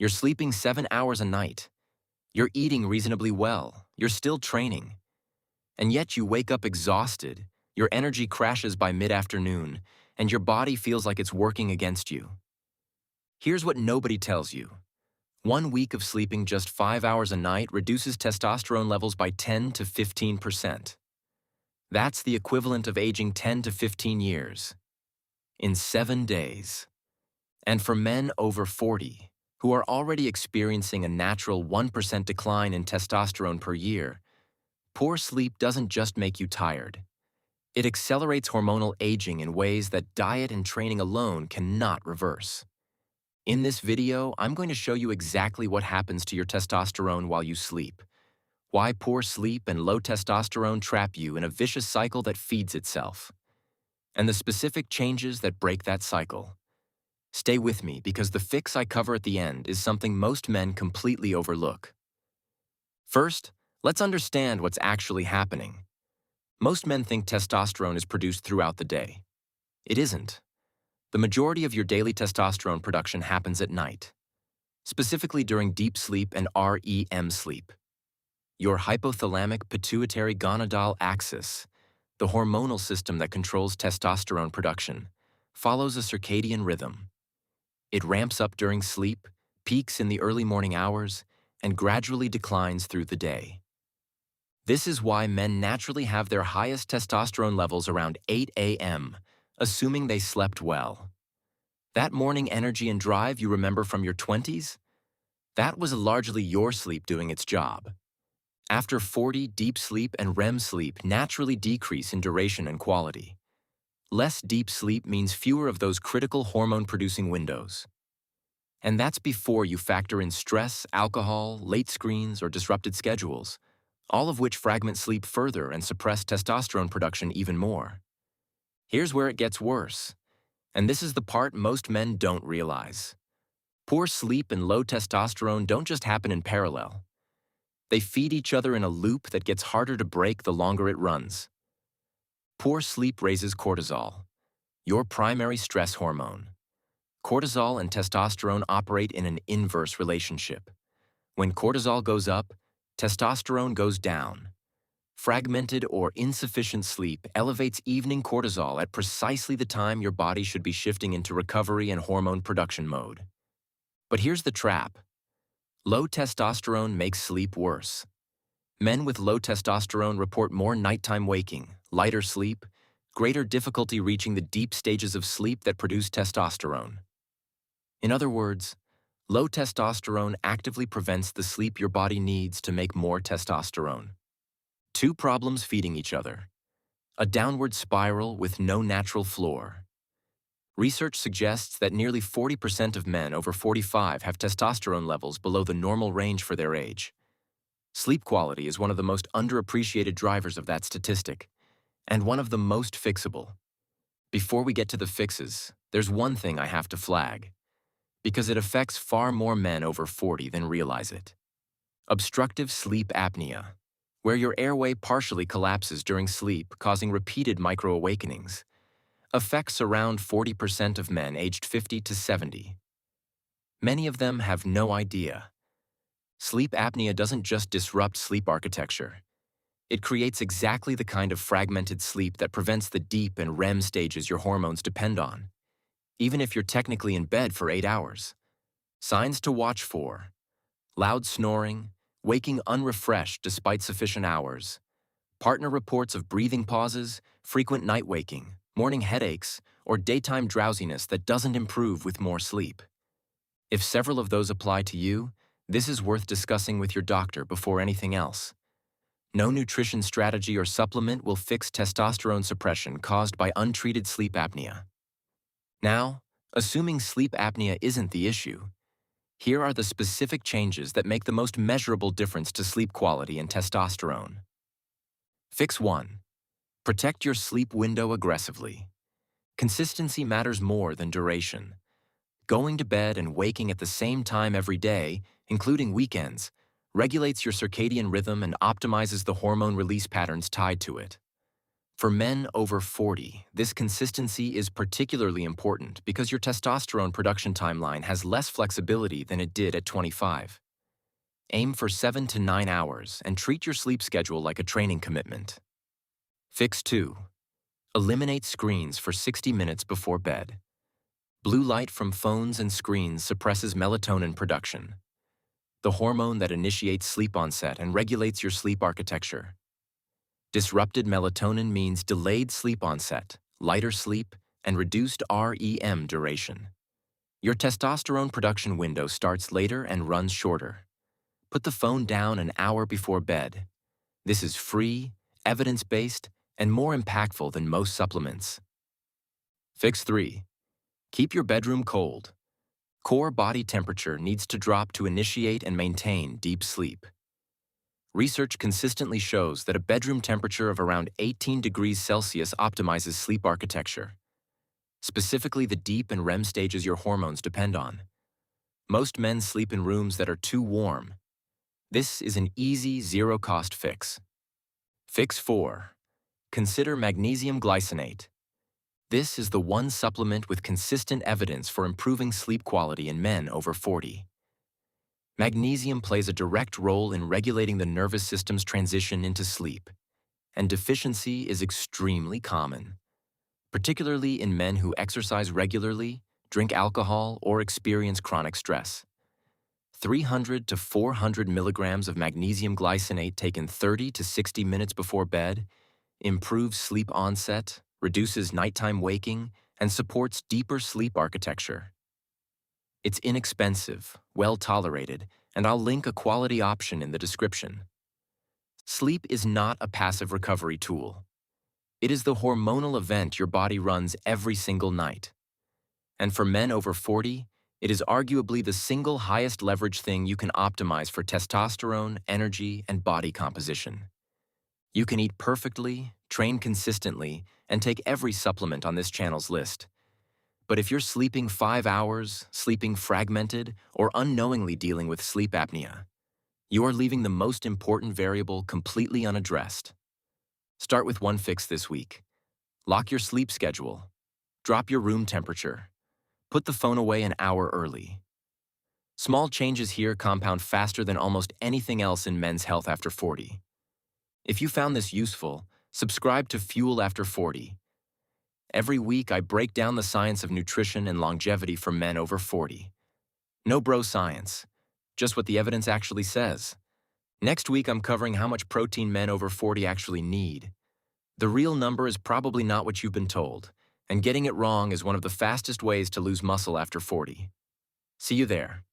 You're sleeping 7 hours a night. You're eating reasonably well. You're still training. And yet you wake up exhausted, your energy crashes by mid-afternoon, and your body feels like it's working against you. Here's what nobody tells you. 1 week of sleeping just 5 hours a night reduces testosterone levels by 10 to 15%. That's the equivalent of aging 10 to 15 years. In 7 days. And for men over 40, who are already experiencing a natural 1% decline in testosterone per year, poor sleep doesn't just make you tired. It accelerates hormonal aging in ways that diet and training alone cannot reverse. In this video, I'm going to show you exactly what happens to your testosterone while you sleep, why poor sleep and low testosterone trap you in a vicious cycle that feeds itself, and the specific changes that break that cycle. Stay with me because the fix I cover at the end is something most men completely overlook. First, let's understand what's actually happening. Most men think testosterone is produced throughout the day. It isn't. The majority of your daily testosterone production happens at night, specifically during deep sleep and REM sleep. Your hypothalamic pituitary gonadal axis, the hormonal system that controls testosterone production, follows a circadian rhythm. It ramps up during sleep, peaks in the early morning hours, and gradually declines through the day. This is why men naturally have their highest testosterone levels around 8 a.m., assuming they slept well. That morning energy and drive you remember from your 20s? That was largely your sleep doing its job. After 40, deep sleep and REM sleep naturally decrease in duration and quality. Less deep sleep means fewer of those critical hormone-producing windows. And that's before you factor in stress, alcohol, late screens, or disrupted schedules, all of which fragment sleep further and suppress testosterone production even more. Here's where it gets worse. And this is the part most men don't realize. Poor sleep and low testosterone don't just happen in parallel. They feed each other in a loop that gets harder to break the longer it runs. Poor sleep raises cortisol, your primary stress hormone. Cortisol and testosterone operate in an inverse relationship. When cortisol goes up, testosterone goes down. Fragmented or insufficient sleep elevates evening cortisol at precisely the time your body should be shifting into recovery and hormone production mode. But here's the trap. Low testosterone makes sleep worse. Men with low testosterone report more nighttime waking, lighter sleep, greater difficulty reaching the deep stages of sleep that produce testosterone. In other words, low testosterone actively prevents the sleep your body needs to make more testosterone. Two problems feeding each other. A downward spiral with no natural floor. Research suggests that nearly 40% of men over 45 have testosterone levels below the normal range for their age. Sleep quality is one of the most underappreciated drivers of that statistic, and one of the most fixable. Before we get to the fixes, there's one thing I have to flag, because it affects far more men over 40 than realize it. Obstructive sleep apnea, where your airway partially collapses during sleep, causing repeated micro-awakenings, affects around 40% of men aged 50 to 70. Many of them have no idea. Sleep apnea doesn't just disrupt sleep architecture. It creates exactly the kind of fragmented sleep that prevents the deep and REM stages your hormones depend on, even if you're technically in bed for 8 hours. Signs to watch for: loud snoring, waking unrefreshed despite sufficient hours, partner reports of breathing pauses, frequent night waking, morning headaches, or daytime drowsiness that doesn't improve with more sleep. If several of those apply to you, this is worth discussing with your doctor before anything else. No nutrition strategy or supplement will fix testosterone suppression caused by untreated sleep apnea. Now, assuming sleep apnea isn't the issue, here are the specific changes that make the most measurable difference to sleep quality and testosterone. Fix 1. Protect your sleep window aggressively. Consistency matters more than duration. Going to bed and waking at the same time every day, including weekends, regulates your circadian rhythm and optimizes the hormone release patterns tied to it. For men over 40, this consistency is particularly important because your testosterone production timeline has less flexibility than it did at 25. Aim for 7 to 9 hours and treat your sleep schedule like a training commitment. Fix 2. Eliminate screens for 60 minutes before bed. Blue light from phones and screens suppresses melatonin production, the hormone that initiates sleep onset and regulates your sleep architecture. Disrupted melatonin means delayed sleep onset, lighter sleep, and reduced REM duration. Your testosterone production window starts later and runs shorter. Put the phone down an hour before bed. This is free, evidence-based, and more impactful than most supplements. Fix 3. Keep your bedroom cold. Core body temperature needs to drop to initiate and maintain deep sleep. Research consistently shows that a bedroom temperature of around 18 degrees Celsius optimizes sleep architecture, specifically the deep and REM stages your hormones depend on. Most men sleep in rooms that are too warm. This is an easy, zero-cost fix. Fix 4. Consider magnesium glycinate. This is the one supplement with consistent evidence for improving sleep quality in men over 40. Magnesium plays a direct role in regulating the nervous system's transition into sleep, and deficiency is extremely common, particularly in men who exercise regularly, drink alcohol, or experience chronic stress. 300 to 400 milligrams of magnesium glycinate taken 30 to 60 minutes before bed improves sleep onset, reduces nighttime waking, and supports deeper sleep architecture. It's inexpensive, well-tolerated, and I'll link a quality option in the description. Sleep is not a passive recovery tool. It is the hormonal event your body runs every single night. And for men over 40, it is arguably the single highest leverage thing you can optimize for testosterone, energy, and body composition. You can eat perfectly, train consistently, and take every supplement on this channel's list. But if you're sleeping 5 hours, sleeping fragmented, or unknowingly dealing with sleep apnea, you are leaving the most important variable completely unaddressed. Start with one fix this week. Lock your sleep schedule. Drop your room temperature. Put the phone away an hour early. Small changes here compound faster than almost anything else in men's health after 40. If you found this useful, subscribe to Fuel After 40. Every week, I break down the science of nutrition and longevity for men over 40. No bro science, just what the evidence actually says. Next week, I'm covering how much protein men over 40 actually need. The real number is probably not what you've been told, and getting it wrong is one of the fastest ways to lose muscle after 40. See you there.